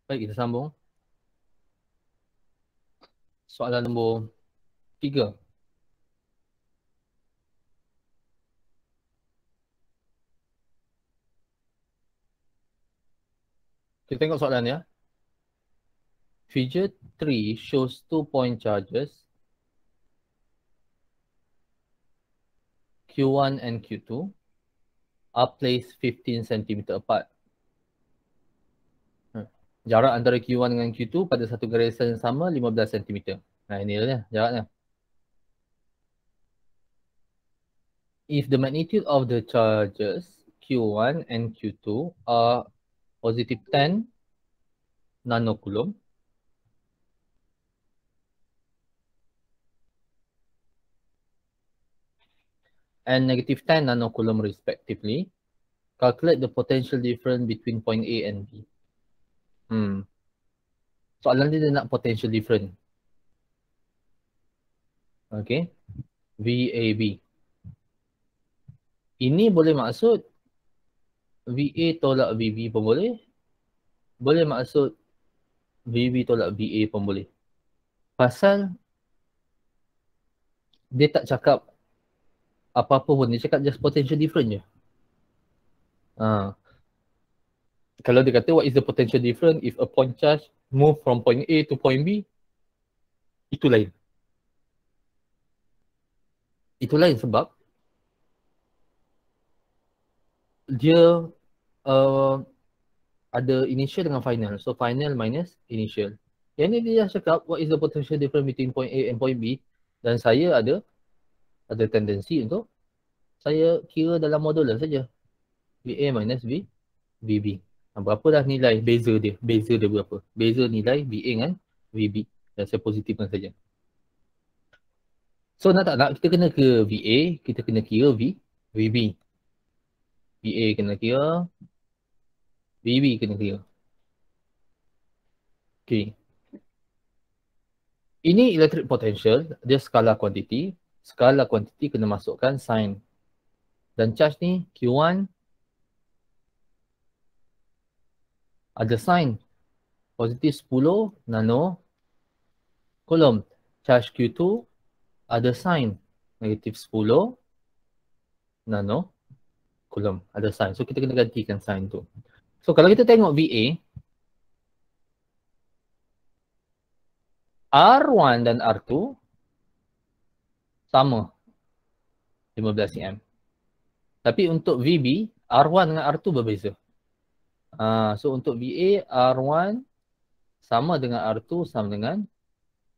Baik, kita sambung. Soalan nombor 3. Kita tengok soalan ya. Figure 3 shows 2-point charges Q1 and Q2 are placed 15 cm apart. Jarak antara Q1 dengan Q2 pada satu garisan yang sama 15 cm. Nah, ini dia jaraknya. If the magnitude of the charges Q1 and Q2 are positive 10 nanocoulomb and negative 10 nanocoulomb respectively, calculate the potential difference between point A and B. Soalan dia nak potential difference. Okay. VAB. Ini boleh maksud VA tolak VB pun boleh. Boleh maksud VB tolak VA pun boleh. Pasal dia tak cakap apa-apa pun. Dia cakap just potential difference je. Kalau dia kata what is the potential difference if a point charge move from point A to point B, itu lain. Itu lain sebab dia ada initial dengan final. So final minus initial. Yang ni dia cakap what is the potential difference between point A and point B, dan saya ada tendensi untuk saya kira dalam modular saja. VA minus VB. Berapa dah nilai beza dia? Beza dia berapa? Beza nilai VA dengan VB. Dan saya positifkan saja. So nak tak nak kita kena ke VA, kita kena kira VB. VA kena kira, VB kena kira. Okay. Ini electric potential, dia skala kuantiti. Skala kuantiti kena masukkan sign. Dan charge ni Q1 ada sign positif 10 nanocoulomb. Charge Q2 ada sign negatif 10 nanocoulomb. Ada sign. So kita kena gantikan sign tu. So kalau kita tengok VA, R1 dan R2 sama 15 cm. Tapi untuk VB, R1 dengan R2 berbeza. So untuk VA, R1 sama dengan R2 sama dengan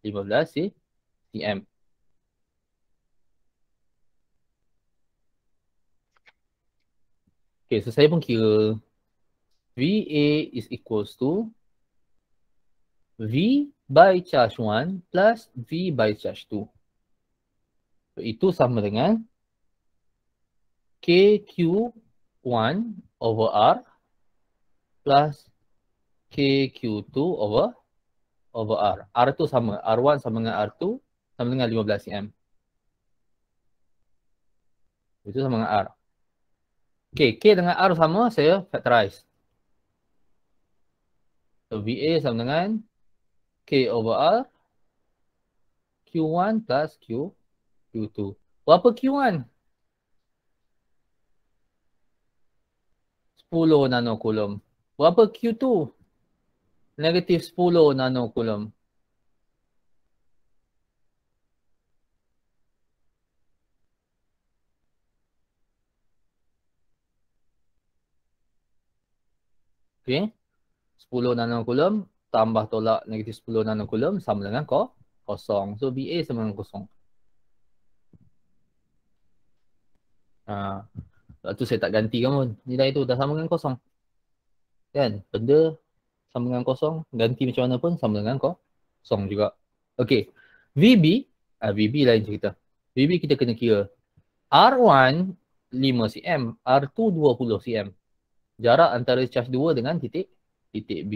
15 cm. Okay, so saya pun kira VA is equals to V by charge 1 plus V by charge 2. So, itu sama dengan KQ1 over R plus KQ2 over R. R tu sama. R1 sama dengan R2 sama dengan 15 cm. Itu sama dengan R. Okay, K dengan R sama, saya factorize. So, VA sama dengan K over R Q1 plus Q2. Berapa Q1? 10 nanocoulomb. Berapa Q2? Negatif 10 nanocoulomb. Okay. 10 nanocoulomb tambah tolak negatif 10 nanocoulomb sama dengan kosong. So VA sama dengan kosong. Lepas tu saya tak ganti pun. Nilai tu dah sama dengan kosong. Kan? Benda sama dengan kosong. Ganti macam mana pun sama dengan kosong juga. Okay. VB. VB lain cerita. VB kita kena kira. R1 5 cm. R2 20 cm. Jarak antara charge 2 dengan titik B.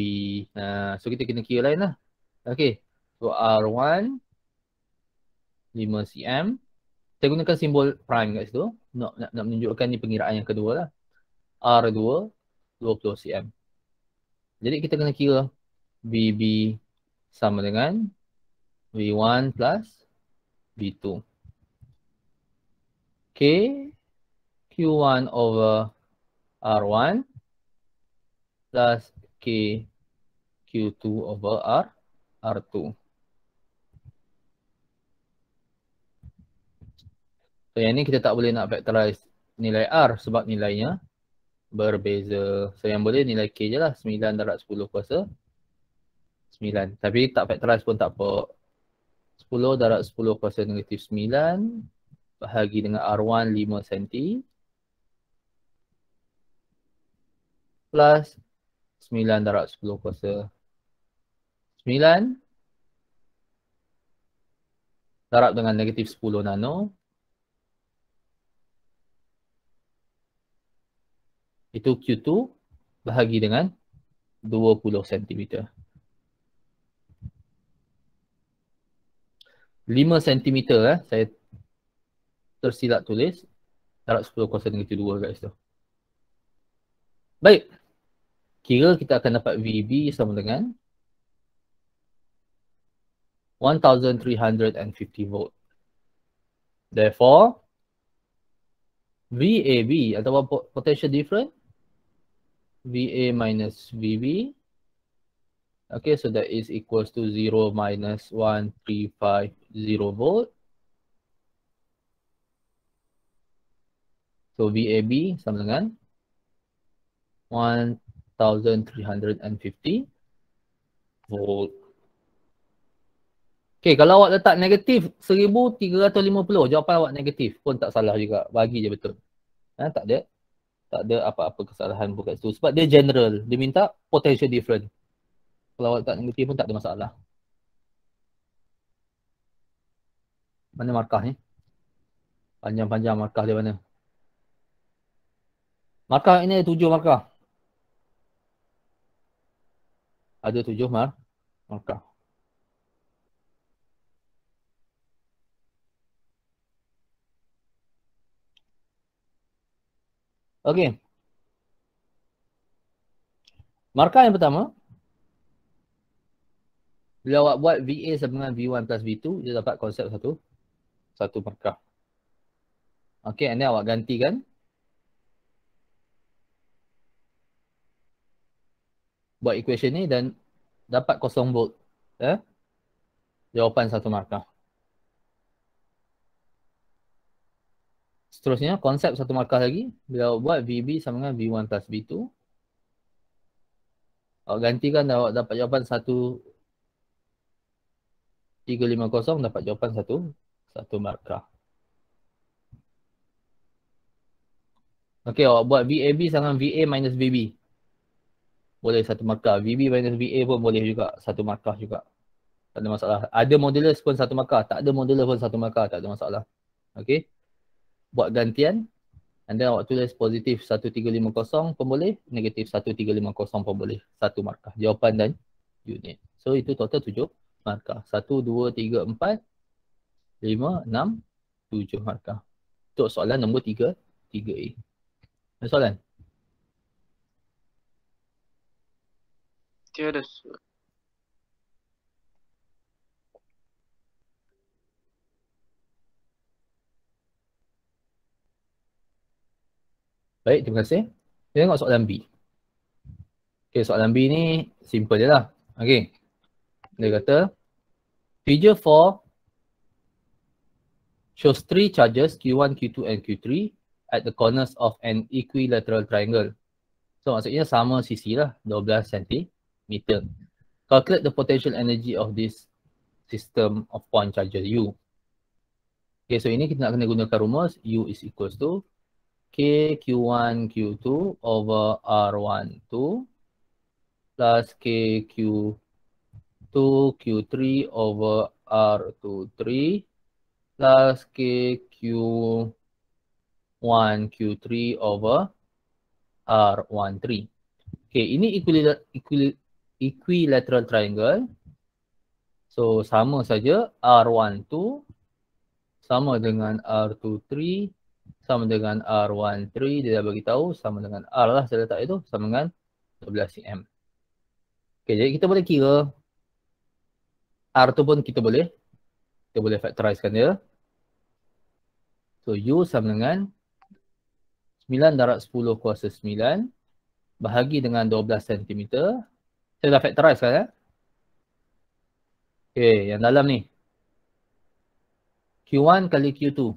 So kita kena kira lain lah. Okay. So R1 5 cm. Saya gunakan simbol prime kat situ. Nak menunjukkan ni pengiraan yang kedua lah. R2 20 cm. Jadi kita kena kira VB sama dengan V1 plus V2. K Q1 over R1 plus K Q2 over R2. So yang ni kita tak boleh nak factorize nilai R sebab nilainya berbeza. So yang boleh nilai K je lah, 9 darab 10 kuasa 9. Tapi tak factorize pun tak apa. 10 darab 10 kuasa negatif 9 bahagi dengan R1 5 cm plus 9 darab 10 kuasa 9 darab dengan negatif 10 nano. Itu Q2 bahagi dengan 20 cm. 5 cm saya tersilap tulis darab 10 kuasa negatif 2 kat situ. Baik. Kira kita akan dapat VB sama dengan 1350 volt. Therefore, VAB atau potential difference, VA minus VB. Okay, so that is equals to 0 minus 1350 volt. So VAB sama dengan 1350 volt. Okay, kalau awak letak negatif 1350, jawapan awak negatif pun tak salah juga. Bagi je betul. Tak ada apa-apa kesalahan pun kat situ. Sebab dia general. Dia minta potential difference. Kalau awak letak negatif pun tak ada masalah. Mana markah ni? Panjang-panjang markah dia mana? Markah ini ada 7 markah. Ada 7 markah. Okey. Markah yang pertama, bila awak buat VA sama dengan V1 plus V2, dia dapat konsep satu markah. Okey, and then awak gantikan. Buat equation ni dan dapat 0 volt. Jawapan satu markah. Seterusnya, konsep satu markah lagi. Bila awak buat VB sama dengan V1 plus V2, awak gantikan dan awak dapat jawapan 1350, dapat jawapan satu markah. Okey, awak buat VAB sama dengan VA minus VB. Boleh satu markah. VB minus VA pun boleh juga satu markah juga. Tak ada masalah. Ada modulus pun satu markah. Tak ada modulus pun satu markah. Tak ada masalah. Okey. Buat gantian. And then awak tulis positif 1350 pun boleh. Negatif 1350 pun boleh. Satu markah. Jawapan dan unit. So itu total 7 markah. 1, 2, 3, 4, 5, 6, 7 markah. Untuk soalan nombor 3A. Ada soalan? Tiada. Baik, terima kasih. Kita tengok soalan B. Okay, soalan B ni simple je lah. Okay. Dia kata, figure 4 shows 3 charges Q1, Q2 and Q3 at the corners of an equilateral triangle. So maksudnya sama sisi lah, 12 cm. Calculate the potential energy of this system of point charges U. Okay, so ini kita nak kena gunakan rumus U is equals to K Q1 Q2 over R12 plus K Q2 Q3 over R23 plus K Q1 Q3 over R13. Okay, ini equilateral triangle. So sama saja R12 sama dengan R23 sama dengan R13, dia dah bagi tahu sama dengan R lah saya letak itu sama dengan 12 cm. Okay, jadi kita boleh kira R tu pun kita boleh factorizekan dia. So U sama dengan 9 darab 10 kuasa 9 bahagi dengan 12 cm. Saya dah factorize kan ya. Okay, yang dalam ni. Q1 kali Q2.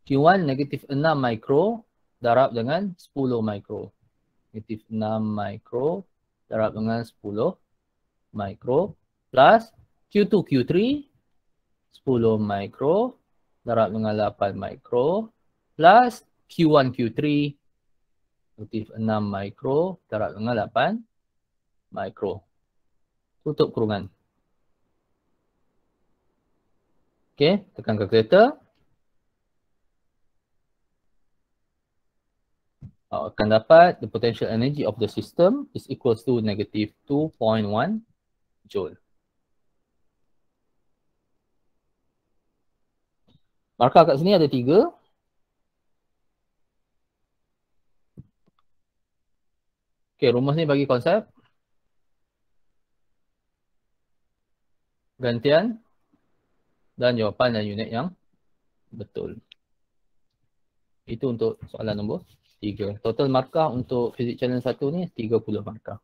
Q1 negatif 6 mikro darab dengan 10 mikro. Negatif 6 mikro darab dengan 10 mikro plus Q2 Q3 10 mikro darab dengan 8 mikro plus Q1 Q3 negatif 6 mikro darab dengan 8 mikro. Tutup kurungan. Okey, tekan kalkulator. Akan dapat the potential energy of the system is equals to negative 2.1 joule. Markah kat sini ada 3. Okey, rumus ni bagi konsep gantian dan jawapan dan unit yang betul. Itu untuk soalan nombor 3. Total markah untuk fizik challenge 1 ni 30 markah.